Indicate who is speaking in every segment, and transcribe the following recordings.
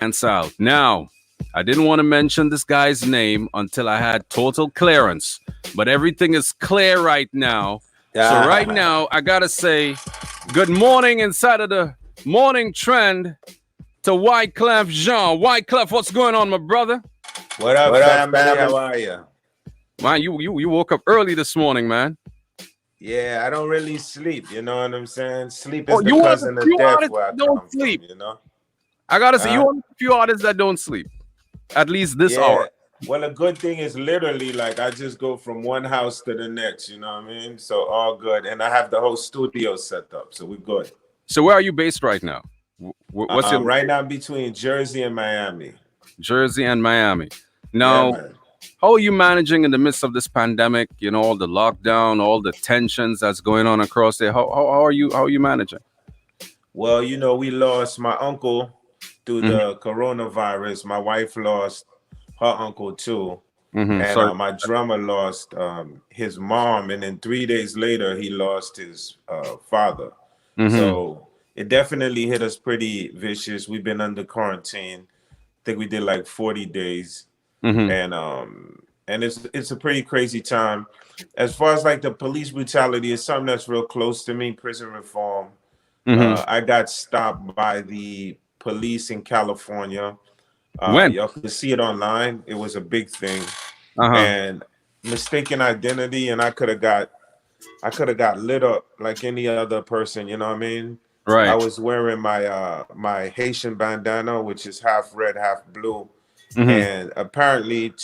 Speaker 1: Dance out. Now, I didn't want to mention this guy's name until I had total clearance, but everything is clear right now. So right now, I gotta say, good morning inside of the morning trend to Wyclef Jean. Wyclef, what's going on, my brother?
Speaker 2: What up, family? How are you?
Speaker 1: Man, you woke up early this morning, man.
Speaker 2: Yeah, I don't really sleep. You know what I'm saying? Sleep
Speaker 1: Oh,
Speaker 2: is the
Speaker 1: you one of the
Speaker 2: cousin of
Speaker 1: few
Speaker 2: death
Speaker 1: artists
Speaker 2: where I
Speaker 1: that don't
Speaker 2: come
Speaker 1: sleep.
Speaker 2: from.
Speaker 1: I gotta say, you
Speaker 2: Uh,
Speaker 1: one of the few artists that don't sleep. At least this
Speaker 2: yeah.
Speaker 1: hour.
Speaker 2: Well, a good thing is literally like I just go from one house to the next. You know what I mean? So all good, and I have the whole studio set up, so we're good.
Speaker 1: So where are you based right now? What's your
Speaker 2: Right now between Jersey and Miami.
Speaker 1: Jersey and Miami?
Speaker 2: Yeah,
Speaker 1: Now,
Speaker 2: man.
Speaker 1: how are you managing in the midst of this pandemic? You know, all the lockdown, all the tensions that's going on across there. How are you managing?
Speaker 2: Well, we lost my uncle through
Speaker 1: Mm-hmm.
Speaker 2: the coronavirus. My wife lost her uncle too.
Speaker 1: Mm-hmm.
Speaker 2: And
Speaker 1: Sorry.
Speaker 2: my drummer lost his mom, and then 3 days later he lost his father.
Speaker 1: Mm-hmm.
Speaker 2: So it definitely hit us pretty vicious. We've been under quarantine. I think we did like 40 days,
Speaker 1: Mm-hmm.
Speaker 2: and it's a pretty crazy time. As far as like the police brutality, it's something that's real close to me. Prison reform.
Speaker 1: Mm-hmm.
Speaker 2: I got stopped by the police in California.
Speaker 1: When?
Speaker 2: Y'all could see it online. It was a big thing,
Speaker 1: Uh-huh.
Speaker 2: and mistaken identity, and I could have got lit up like any other person. You know what I mean? I
Speaker 1: Right.
Speaker 2: was wearing my Haitian bandana, which is half red, half blue,
Speaker 1: Mm-hmm.
Speaker 2: and apparently,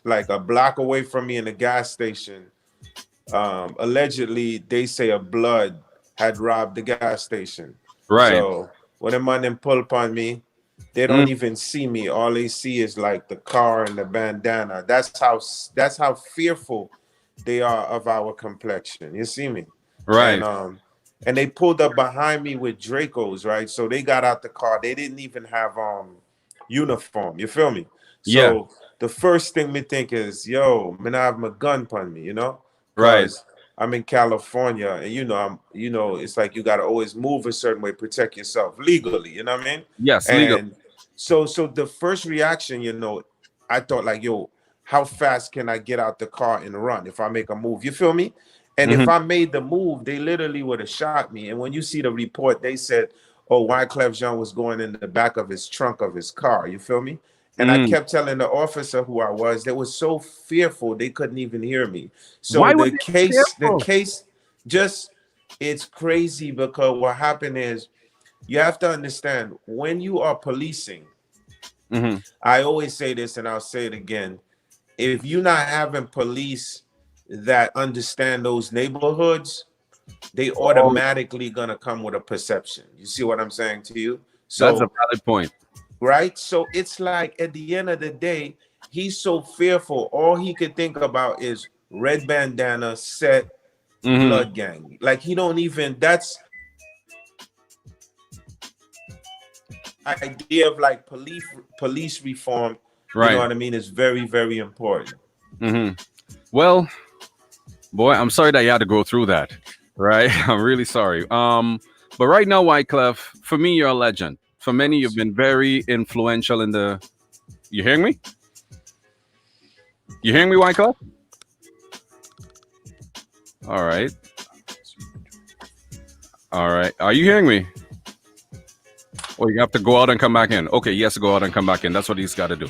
Speaker 2: like a block away from me in the gas station, allegedly they say a blood had robbed the gas station.
Speaker 1: Right.
Speaker 2: So when the man them pull upon me, they
Speaker 1: Mm.
Speaker 2: don't even see me. All they see is like the car and the bandana. That's how fearful they are of our complexion. You see me? And
Speaker 1: Right.
Speaker 2: and they pulled up behind me with Dracos, right? So they got out the car. They didn't even have uniform. You feel me?
Speaker 1: Yeah.
Speaker 2: So the first thing me think is, yo, man, I have my gun upon me,
Speaker 1: Right.
Speaker 2: because I'm in California, and it's like you gotta always move a certain way, protect yourself legally. You know what I mean?
Speaker 1: Yes, legal.
Speaker 2: And so the first reaction, I thought like, yo, how fast can I get out the car and run if I make a move? You feel me? And if
Speaker 1: Mm-hmm.
Speaker 2: I made the move, they literally would have shot me. And when you see the report, they said, oh, Wyclef Jean was going in the back of his trunk of his car. You feel me? And I
Speaker 1: Mm.
Speaker 2: kept telling the officer who I was. They were so fearful they couldn't even hear me. So
Speaker 1: Why would
Speaker 2: the
Speaker 1: they be
Speaker 2: case, the
Speaker 1: careful?
Speaker 2: case, just it's crazy because what happened is you have to understand when you are policing.
Speaker 1: Mm-hmm.
Speaker 2: I always say this, and I'll say it again. If you're not having police that understand those neighborhoods, they
Speaker 1: Oh,
Speaker 2: automatically gonna come with a perception. You see what I'm saying to you?
Speaker 1: that's a
Speaker 2: So
Speaker 1: valid point.
Speaker 2: right? So it's like at the end of the day, he's so fearful. All he could think about is red bandana, set,
Speaker 1: Mm-hmm.
Speaker 2: blood gang. Like he don't even. That's idea of like police reform. You know
Speaker 1: Right.
Speaker 2: what I mean? Is very very important.
Speaker 1: Mm-hmm. Well, boy, I'm sorry that you had to go through that. Right. I'm really sorry. But right now, Wyclef, for me, you're a legend. For many, you've been very influential in the. You hearing me? You hearing me, Wyclef? All right. All right. Are you hearing me? Or you have to go out and come back in. Okay, he has to go out and come back in. That's what he's got to do.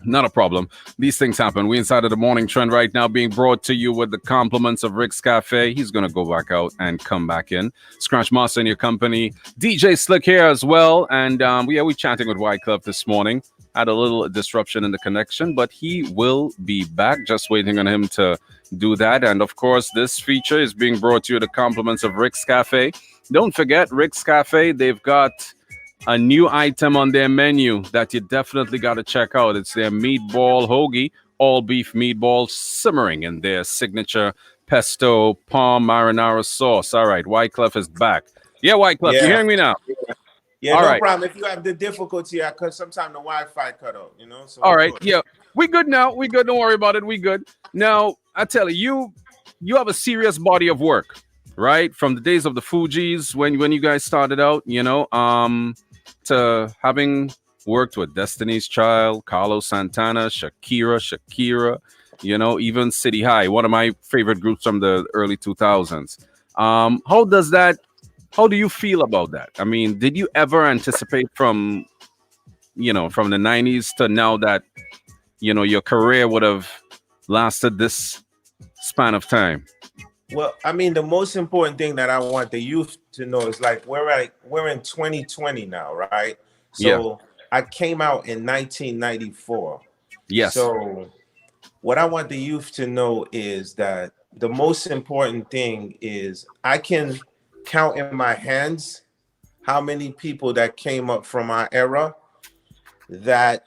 Speaker 1: Not a problem. These things happen. We inside of the morning trend right now, being brought to you with the compliments of Rick's Cafe. He's gonna go back out and come back in. Scratch Master in your company. DJ Slick here as well. And we chatting with Wyclef this morning. Had a little disruption in the connection, but he will be back. Just waiting on him to do that. And of course, this feature is being brought to you the compliments of Rick's Cafe. Don't forget Rick's Cafe. They've got a new item on their menu that you definitely got to check out. It's their meatball hoagie, all beef meatballs simmering in their signature pesto palm marinara sauce. All right, Wyclef is back. Yeah, Wyclef, you
Speaker 2: Yeah,
Speaker 1: hearing me now?
Speaker 2: yeah,
Speaker 1: All
Speaker 2: no
Speaker 1: right,
Speaker 2: problem. If you have the difficulty, because sometimes the Wi-Fi cut out. So
Speaker 1: all
Speaker 2: we're
Speaker 1: right,
Speaker 2: good.
Speaker 1: yeah, we good now. We good. Don't worry about it. We good. Now, I tell you, you have a serious body of work, right? From the days of the Fugees when you guys started out, to having worked with Destiny's Child, Carlos Santana, Shakira, even City High, one of my favorite groups from the early 2000s. How does that, how do you feel about that? I mean, did you ever anticipate from the 90s to now that, your career would have lasted this span of time?
Speaker 2: Well, I mean, the most important thing that I want the youth to know is like we're in 2020 now, right?
Speaker 1: Yeah.
Speaker 2: So I came out in 1994.
Speaker 1: Yes.
Speaker 2: So what I want the youth to know is that the most important thing is I can count in my hands how many people that came up from our era that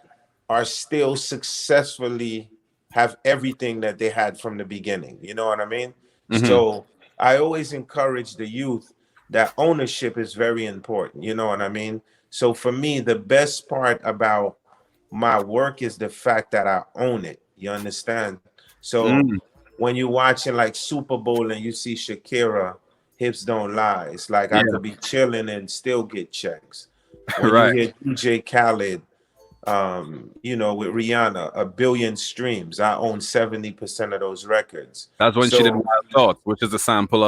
Speaker 2: are still successfully have everything that they had from the beginning. You know what I mean?
Speaker 1: Hmm.
Speaker 2: So I always encourage the youth that ownership is very important. You know what I mean? So for me, the best part about my work is the fact that I own it. You understand? So
Speaker 1: Mm,
Speaker 2: when you're watching like Super Bowl and you see Shakira, hips don't lie. It's like I
Speaker 1: yeah.
Speaker 2: could be chilling and still get checks. When you
Speaker 1: Right.
Speaker 2: hear DJ Khaled, with Rihanna, 1 billion streams. I own 70% of those records.
Speaker 1: That's when she did
Speaker 2: So
Speaker 1: Wild Thoughts, which is a sample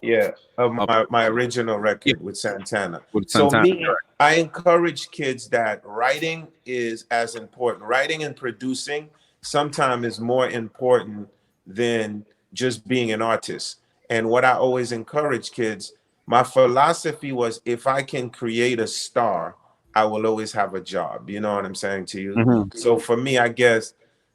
Speaker 2: yeah, of
Speaker 1: of
Speaker 2: my original
Speaker 1: yeah,
Speaker 2: record with Santana.
Speaker 1: with
Speaker 2: So
Speaker 1: Santana.
Speaker 2: me, I encourage kids that writing is as important. Writing and producing sometimes is more important than just being an artist. And what I always encourage kids, my philosophy was if I can create a star, I will always have a job. You know what I'm saying to you?
Speaker 1: Hmm.
Speaker 2: So for me, I guess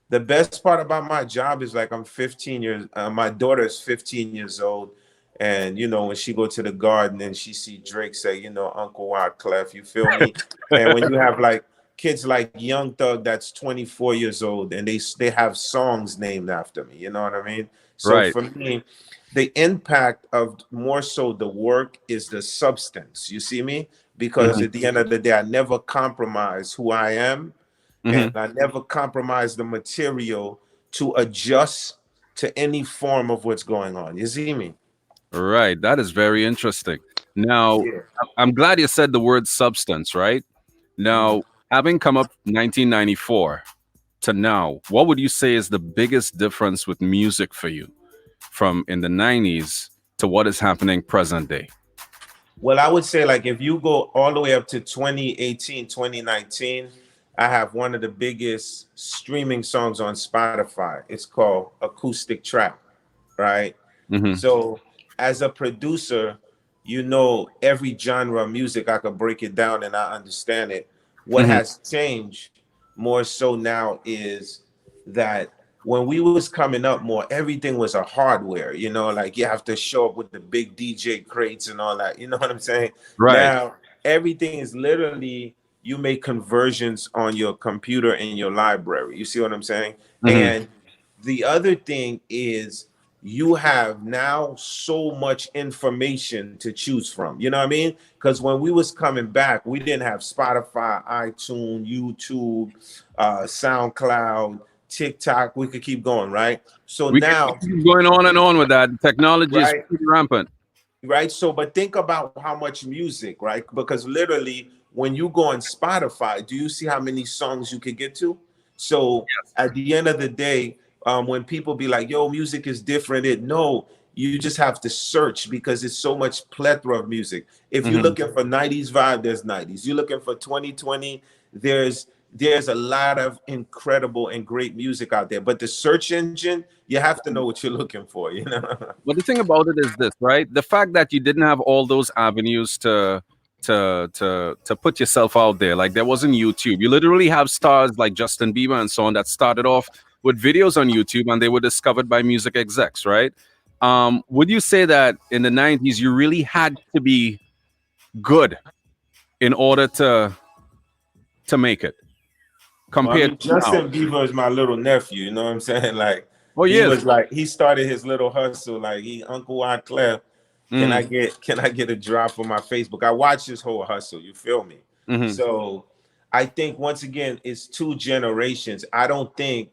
Speaker 2: the best part about my job is like I'm 15 years, my daughter is 15 years old. And when she go to the garden and she see Drake say, Uncle Wyclef, you feel me? And when you have like kids like Young Thug that's 24 years old and they have songs named after me, you know what I mean? So
Speaker 1: Right.
Speaker 2: for me, the impact of more so the work is the substance. You see me? Because
Speaker 1: Hmm.
Speaker 2: at the end of the day, I never compromise who I am and
Speaker 1: Hmm.
Speaker 2: I never compromise the material to adjust to any form of what's going on. You see me?
Speaker 1: Right. That is very interesting. Now,
Speaker 2: Yeah.
Speaker 1: I'm glad you said the word substance, right?
Speaker 2: Mhm.
Speaker 1: Now, having come up 1994 to now, what would you say is the biggest difference with music for you from in the 90s to what is happening present day?
Speaker 2: Well, I would say like if you go all the way up to 2018, 2019, I have one of the biggest streaming songs on Spotify. It's called Acoustic Trap, right?
Speaker 1: Hmm.
Speaker 2: So as a producer, every genre of music, I could break it down and I understand it. What
Speaker 1: Hmm.
Speaker 2: has changed more so now is that when we was coming up more, everything was a hardware, like you have to show up with the big DJ crates and all that. You know what I'm saying?
Speaker 1: Right.
Speaker 2: Now everything is literally you make conversions on your computer in your library. You see what I'm saying?
Speaker 1: Hmm.
Speaker 2: And the other thing is you have now so much information to choose from. You know what I mean? Because when we was coming back, we didn't have Spotify, iTunes, YouTube, SoundCloud, TikTok. We could keep going, right? So
Speaker 1: We
Speaker 2: now,
Speaker 1: can keep going on and on with that. Technology is
Speaker 2: right?
Speaker 1: pretty rampant.
Speaker 2: Right. So, but think about how much music, right? Because literally, when you go on Spotify, do you see how many songs you could get to? So, at the end of the day, when people be like, "Yo, music is different," no, you just have to search because it's so much plethora of music. If you're
Speaker 1: Hmm.
Speaker 2: looking for '90s vibe, there's '90s. You're looking for 2020, there's a lot of incredible and great music out there. But the search engine, you have to know what you're looking for. You know.
Speaker 1: But the thing about it is this, right? The fact that you didn't have all those avenues to put yourself out there, like there wasn't YouTube. You literally have stars like Justin Bieber and so on that started off with videos on YouTube and they were discovered by music execs, right? Would you say that in the 90s you really had to be good in order to make it
Speaker 2: Well, I
Speaker 1: compared
Speaker 2: mean,
Speaker 1: to now?
Speaker 2: Justin Bieber is my little nephew. You know what I'm saying? Like,
Speaker 1: Oh,
Speaker 2: he
Speaker 1: yes.
Speaker 2: was like, he started his little hustle. Like, Uncle Wyclef,
Speaker 1: Mm,
Speaker 2: can I get a drop on my Facebook? I watched his whole hustle. You feel me?
Speaker 1: hmm.
Speaker 2: So, I think once again, it's two generations. I don't think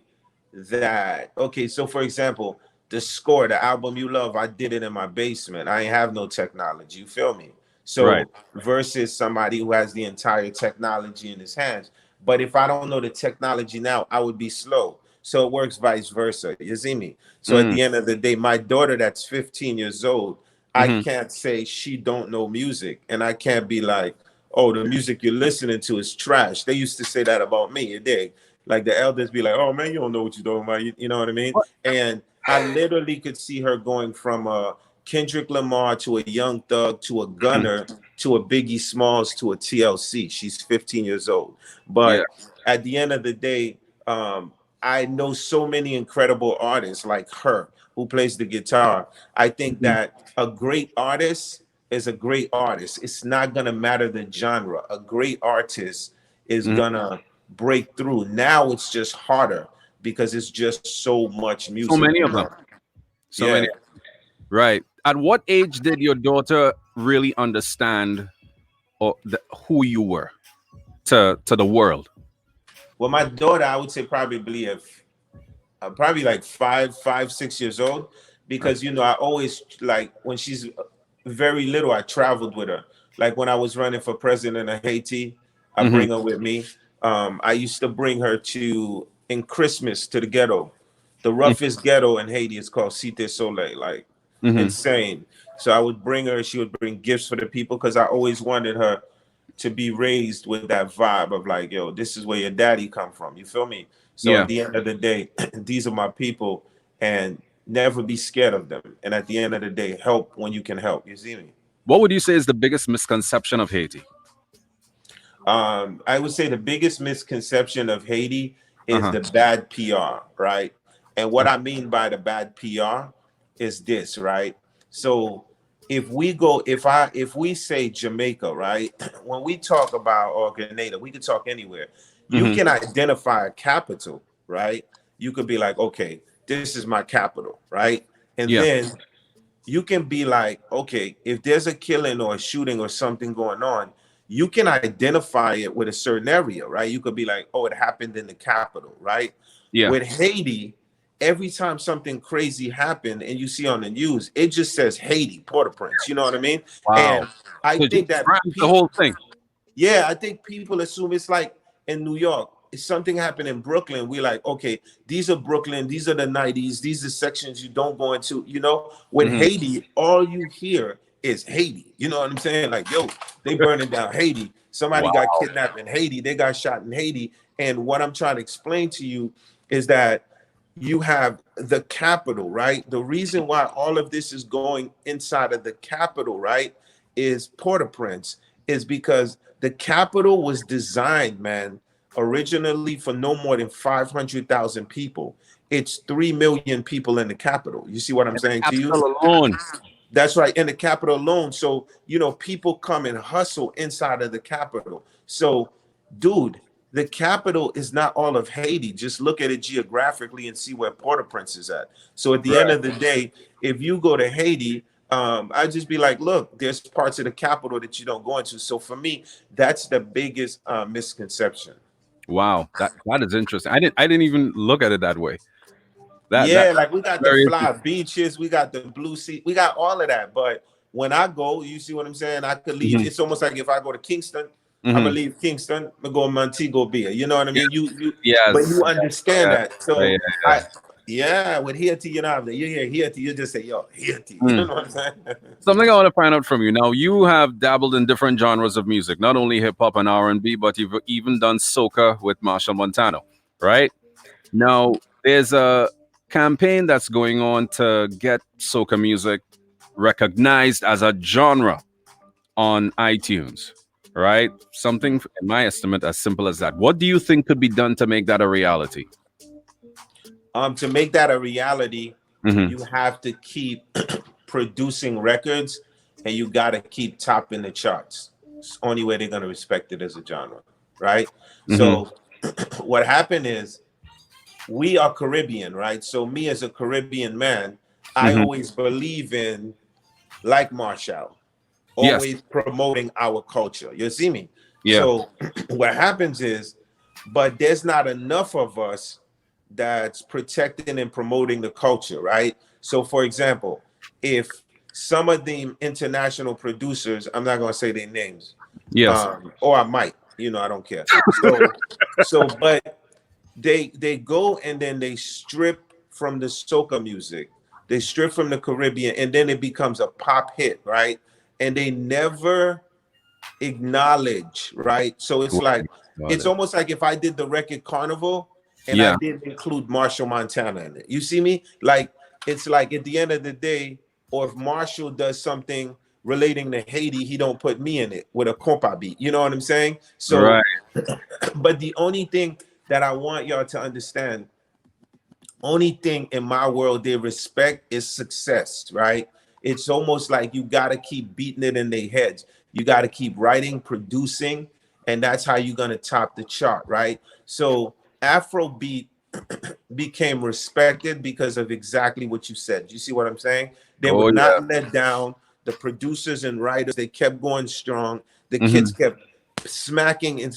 Speaker 2: that. Okay, so for example, the album you love, I did it in my basement. I ain't have no technology. You feel me?
Speaker 1: Right.
Speaker 2: So versus somebody who has the entire technology in his hands. But if I don't know the technology now, I would be slow. So it works vice versa. You see me? So at
Speaker 1: Mm.
Speaker 2: the end of the day, my daughter that's 15 years old, I
Speaker 1: Hmm.
Speaker 2: can't say she don't know music, and I can't be like, oh, the music you're listening to is trash. They used to say that about me. You dig? Like the elders be like, oh man, you don't know what you're talking about. You know what I mean?
Speaker 1: What?
Speaker 2: And I literally could see her going from a Kendrick Lamar to a Young Thug to a
Speaker 1: Mhm.
Speaker 2: Gunner to a Biggie Smalls to a TLC. She's 15 years old.
Speaker 1: Yeah.
Speaker 2: But at the end of the day, I know so many incredible artists like her who plays the guitar. I think
Speaker 1: Mhm.
Speaker 2: that a great artist is a great artist. It's not gonna matter the genre. A great artist is
Speaker 1: Mhm.
Speaker 2: gonna break through. Now it's just harder because it's just so much
Speaker 1: So
Speaker 2: music.
Speaker 1: many
Speaker 2: You
Speaker 1: of them.
Speaker 2: know?
Speaker 1: So
Speaker 2: Yeah.
Speaker 1: many. Right. At what age did your daughter really understand who you were to the world?
Speaker 2: Well, my daughter, I would say probably if probably like 6 years old,
Speaker 1: Right.
Speaker 2: because I always like when she's very little, I traveled with her. Like when I was running for president of Haiti, I
Speaker 1: Hmm.
Speaker 2: bring her with me. I used to bring her to in Christmas to the ghetto. The roughest ghetto in Haiti is called Cité Soleil, like
Speaker 1: Hmm.
Speaker 2: insane. So I would bring her, she would bring gifts for the people because I always wanted her to be raised with that vibe of like, yo, this is where your daddy come from. You feel me? So at
Speaker 1: Yeah.
Speaker 2: the end of the day, these are my people, and never be scared of them. And at the end of the day, help when you can help. You see me?
Speaker 1: What would you say is the biggest misconception of Haiti?
Speaker 2: I would say the biggest misconception of Haiti
Speaker 1: Uh
Speaker 2: is
Speaker 1: huh.
Speaker 2: the bad PR, right? And what I mean by the bad PR is this, right? So if we say Jamaica, right? When we talk about or Grenada, we could talk anywhere. You
Speaker 1: Hmm.
Speaker 2: can identify a capital, right? You could be like, okay, this is my capital, right? And
Speaker 1: Yeah.
Speaker 2: then you can be like, okay, if there's a killing or a shooting or something going on, you can identify it with a certain area, right? You could be like, oh, it happened in the capital, right?
Speaker 1: Yeah.
Speaker 2: With Haiti, every time something crazy happened and you see on the news, it just says Haiti, Port-au-Prince. You know what I mean?
Speaker 1: Wow.
Speaker 2: And I
Speaker 1: So it just
Speaker 2: think that
Speaker 1: grabs the whole thing.
Speaker 2: yeah, I think people assume it's like in New York. If something happened in Brooklyn, we like, okay, these are Brooklyn, these are the 90s, these are sections you don't go into. With
Speaker 1: Hmm.
Speaker 2: Haiti, all you hear is Haiti. You know what I'm saying? Like, yo, they burning down Haiti. Somebody got
Speaker 1: Wow.
Speaker 2: kidnapped in Haiti, they got shot in Haiti. And what I'm trying to explain to you is that you have the capital, right? The reason why all of this is going inside of the capital, right, is Port-au-Prince, is because the capital was designed, man, originally for no more than 500,000 people. It's 3 million people in the capital. You see what I'm saying to you?
Speaker 1: Capital alone.
Speaker 2: That's right, in the capital alone. So, people come and hustle inside of the capital. So, dude, the capital is not all of Haiti. Just look at it geographically and see where Port-au-Prince is at. So, at the end
Speaker 1: Right.
Speaker 2: of the day, if you go to Haiti, I just be like, look, there's parts of the capital that you don't go into. So, for me, that's the biggest misconception.
Speaker 1: Wow. That is interesting. I didn't even look at it that way. That
Speaker 2: Yeah, like we got the
Speaker 1: very
Speaker 2: fly
Speaker 1: interesting.
Speaker 2: beaches, we got the blue sea, we got all of that. But when I go, you see what I'm saying? I could leave.
Speaker 1: Hmm.
Speaker 2: It's almost like if I go to Kingston, I'm
Speaker 1: Hmm.
Speaker 2: gonna leave Kingston, I go to Montego Bay. You know what I
Speaker 1: Yes.
Speaker 2: mean? You, but
Speaker 1: Yes.
Speaker 2: you understand
Speaker 1: Yeah.
Speaker 2: that.
Speaker 1: Yeah.
Speaker 2: So
Speaker 1: Yeah.
Speaker 2: I, yeah, with Haiti, you hear Haiti, you just say, yo, Haiti. You
Speaker 1: Mm.
Speaker 2: know what I'm saying?
Speaker 1: Something I want to find out from you. Now, you have dabbled in different genres of music, not only hip hop and R&B, but you've even done soca with Marshall Montano, right? Now, there's a campaign that's going on to get soca music recognized as a genre on iTunes, right? Something, in my estimate, as simple as that. What do you think could be done to make that a reality?
Speaker 2: To make that a reality,
Speaker 1: Hmm.
Speaker 2: you have to keep producing records, and you got to keep topping the charts. It's the only way they're going to respect it as a genre, right?
Speaker 1: Hmm.
Speaker 2: So what happened is we are Caribbean, right? So me as a Caribbean man, I
Speaker 1: Hmm.
Speaker 2: always believe in, like Marshall,
Speaker 1: Yes.
Speaker 2: always promoting our culture. You see me?
Speaker 1: Yeah.
Speaker 2: So what happens is, but there's not enough of us that's protecting and promoting the culture, right? So for example, if some of the international producers, I'm not gonna say their names,
Speaker 1: Yes.
Speaker 2: or I might, I don't care. But they go and then they strip from the soca music, they strip from the Caribbean, and then it becomes a pop hit, right? And they never acknowledge, right? So it's like,
Speaker 1: Got
Speaker 2: it's
Speaker 1: it.
Speaker 2: almost like if I did the record Carnival and I
Speaker 1: Yeah.
Speaker 2: didn't include Marshall Montana in it. You see me? Like, it's like at the end of the day, or if Marshall does something relating to Haiti, he don't put me in it with a compa beat. You know what I'm saying?
Speaker 1: Right.
Speaker 2: So, but the only thing that I want y'all to understand, only thing in my world they respect is success, right? It's almost like you got to keep beating it in their heads. You got to keep writing, producing, and that's how you're going to top the chart, right? So Afrobeat became respected because of exactly what you said. You see what I'm saying? They
Speaker 1: Oh
Speaker 2: would
Speaker 1: yeah.
Speaker 2: not let down. The producers and writers, they kept going strong. The kids
Speaker 1: Hmm.
Speaker 2: kept smacking.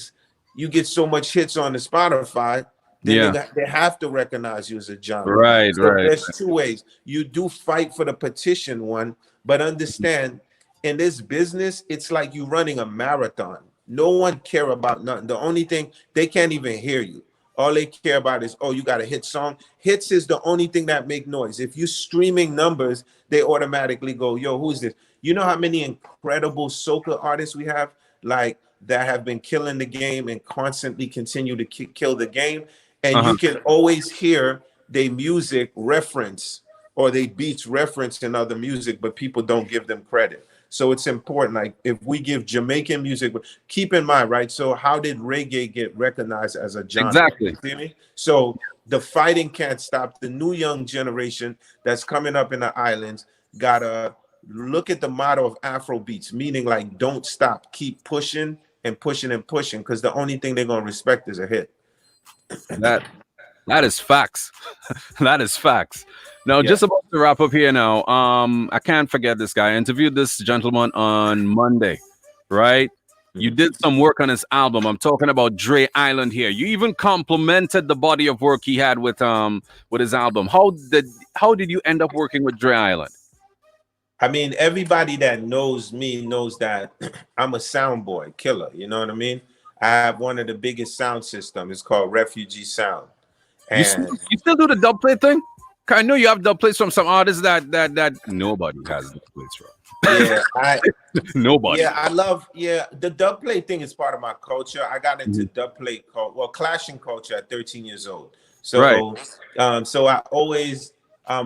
Speaker 2: You get so much hits on the Spotify, then
Speaker 1: Yeah.
Speaker 2: they have to recognize you as a genre.
Speaker 1: Right.
Speaker 2: So
Speaker 1: Right.
Speaker 2: there's two ways. You do fight for the petition one, but understand, in this business, it's like you running a marathon. No one care about nothing. The only thing, they can't even hear you. All they care about is, oh, you got a hit song. Hits is the only thing that make noise. If you streaming numbers, they automatically go, yo, who's this? You know how many incredible soca artists we have, like, that have been killing the game and constantly continue to kill the game. And
Speaker 1: Uh-huh.
Speaker 2: you can always hear they music reference or they beats reference in other music, but people don't give them credit. So it's important. Like, if we give Jamaican music, but keep in mind, right? So how did reggae get recognized as a genre?
Speaker 1: Exactly.
Speaker 2: You see me? So the fighting can't stop. The new young generation that's coming up in the islands gotta look at the motto of Afro beats, meaning like don't stop, keep pushing and pushing and pushing, because the only thing they're gonna respect is a hit.
Speaker 1: That that is facts. That is facts. Now,
Speaker 2: Yeah.
Speaker 1: just about to wrap up here now. I can't forget this guy. I interviewed this gentleman on Monday, right? You
Speaker 2: Mhm.
Speaker 1: did some work on his album. I'm talking about Dre Island here. You even complimented the body of work he had with his album. How did you end up working with Dre Island?
Speaker 2: I mean, everybody that knows me knows that I'm a sound boy killer. You know what I mean? I have one of the biggest sound systems. It's called Refugee Sound.
Speaker 1: You still,
Speaker 2: And
Speaker 1: you still do the dub plate thing? 'Cause I know you have dub plates from some artists that nobody has dub plates from.
Speaker 2: yeah,
Speaker 1: Nobody.
Speaker 2: I love, the dub plate thing is part of my culture. I got into
Speaker 1: Mhm.
Speaker 2: dub plate clashing culture at 13 years old.
Speaker 1: Right.
Speaker 2: So I always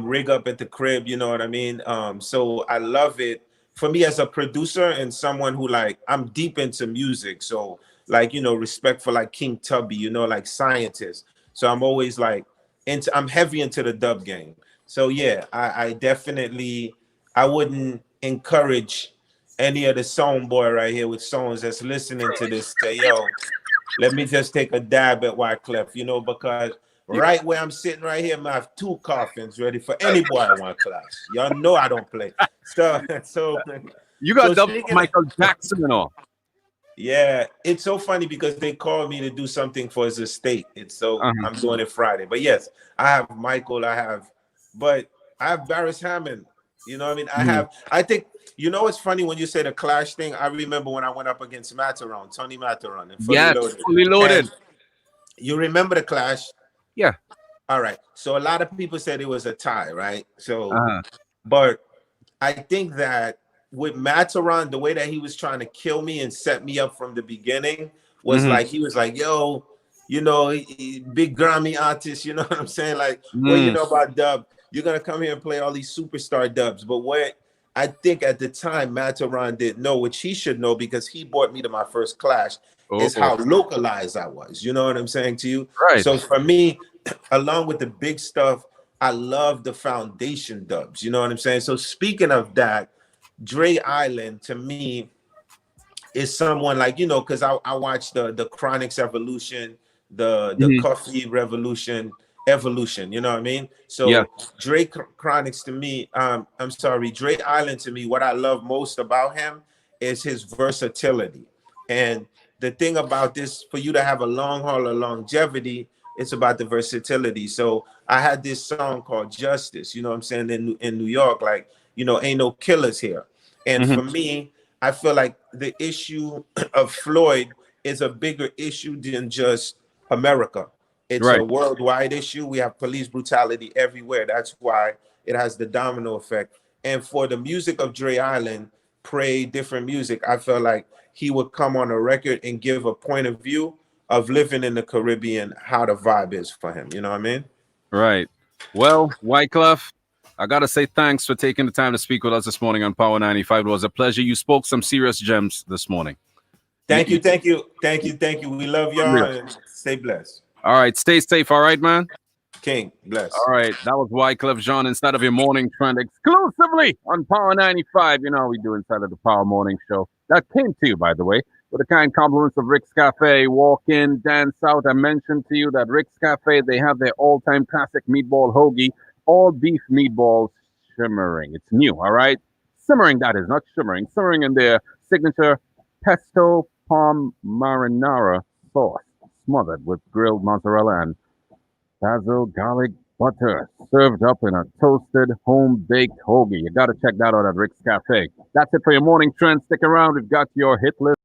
Speaker 2: rig up at the crib, you know what I mean? So I love it. For me as a producer and someone who, like, I'm deep into music, so, like, respect for like King Tubby, like scientists. So I'm always like I'm heavy into the dub game. So yeah, I definitely, I wouldn't encourage any of the song boy right here with songs that's listening to this say, yo, let me just take a dab at Wyclef, because right where I'm sitting right here, I have two coffins ready for any boy I want clash. Y'all know I don't play. So so
Speaker 1: You
Speaker 2: so
Speaker 1: got dub from
Speaker 2: speaking of,
Speaker 1: Michael Jackson and all.
Speaker 2: yeah, it's so funny because they called me to do something for his estate.
Speaker 1: Uh-huh.
Speaker 2: I'm doing it Friday. But yes, I have Michael, but I have Barris Hammond. You know what I mean?
Speaker 1: Mhm.
Speaker 2: I think, it's funny when you say the Clash thing. I remember when I went up against Materon, Tony Materon, and Fully
Speaker 1: Yes,
Speaker 2: Loaded.
Speaker 1: fully loaded.
Speaker 2: And you remember the Clash?
Speaker 1: Yeah.
Speaker 2: All right. So a lot of people said it was a tie, right? So,
Speaker 1: Uh-huh.
Speaker 2: but I think that with Materon, the way that he was trying to kill me and set me up from the beginning was
Speaker 1: Hmm.
Speaker 2: like, he was like, yo, big Grammy artist, you know what I'm saying? Like, what you
Speaker 1: Mm.
Speaker 2: know about dub? You're gonna come here and play all these superstar dubs. But what I think at the time Materon didn't know, which he should know because he brought me to my first clash, is
Speaker 1: Oh,
Speaker 2: how localized I was. You know what I'm saying to you?
Speaker 1: right.
Speaker 2: So for me, along with the big stuff, I love the foundation dubs. You know what I'm saying? So speaking of that, Dre Island to me is someone like, because I watched the Chronics Evolution, the
Speaker 1: Mhm.
Speaker 2: Coffee Revolution Evolution. You know what I mean?
Speaker 1: Yeah.
Speaker 2: So Chronics to me, I'm sorry, Dre Island to me, what I love most about him is his versatility. And the thing about this, for you to have a long haul of longevity, it's about the versatility. So I had this song called Justice, you know what I'm saying, in New York, like, ain't no killers here. And
Speaker 1: Mhm.
Speaker 2: for me, I feel like the issue of Floyd is a bigger issue than just America. It's a
Speaker 1: Right.
Speaker 2: worldwide issue. We have police brutality everywhere. That's why it has the domino effect. And for the music of Dre Island, Pray, different music, I felt like he would come on a record and give a point of view of living in the Caribbean, how the vibe is for him. You know what I mean?
Speaker 1: Right. Well, Wyclef, I gotta say thanks for taking the time to speak with us this morning on Power 95. It was a pleasure. You spoke some serious gems this morning.
Speaker 2: Thank you,
Speaker 1: You
Speaker 2: thank you, thank you, thank you. We love y'all
Speaker 1: unreal.
Speaker 2: and stay blessed.
Speaker 1: All right. Stay safe. All right, man.
Speaker 2: King, bless.
Speaker 1: All right, that was Wyclef Jean inside of your morning trend exclusively on Power 95. You know how we do inside of the Power Morning Show. That came to you, by the way, with the kind compliments of Rick's Cafe. Walk in, dance out. I mentioned to you that Rick's Cafe, they have their all-time classic meatball hoagie, all beef meatballs shimmering. It's new, all right? Simmering, that is, not shimmering. Simmering in their signature pesto palm marinara sauce, smothered with grilled mozzarella and basil garlic butter served up in a toasted home baked hoagie. You got to check that out at Rick's Cafe. That's it for your morning trend. Stick around. We've got your hit list.